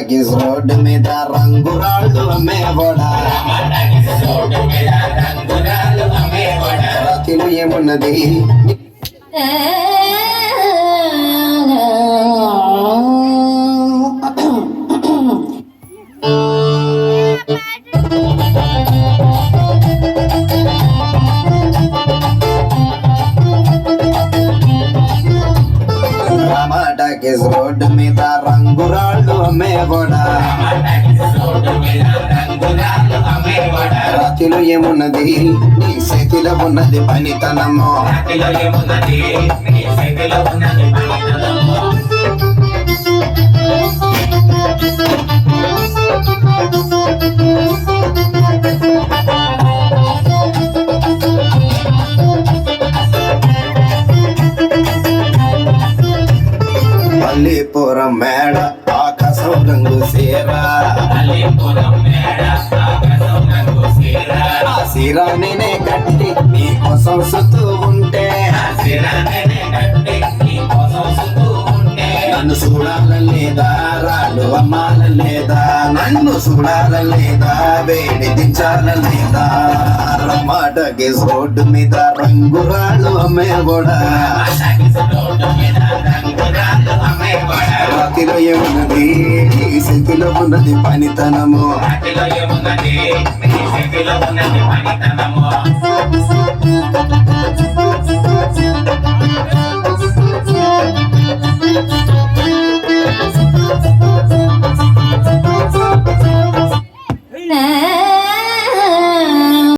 talkies road మీద రంగురాళ్ళు అమ్మేవాడా రాతిలో ఏమున్నది talkies road మీద రంగురాళ్ళు అమ్మేవాడా రాతిలో ఏమున్నది నీ చేతిలో ఉన్నది పనితనము అల్లీపురం మేడ ఆకాశం రంగు సీరా ఆ సీరా నేనే కట్టి నీకోసం సుతూ ఉంటే నన్ను చూడాలలేదా రాళ్ళు అమ్మాలలేదా నన్ను చూడాలలేదా వేడి దించాలలేదా టాకీ రోడ్డు మీద రంగురాళ్ళు అమ్మేవాడా రాతిలో ఏమున్నది ఈ స్థితిలో ఉన్నది పనితనము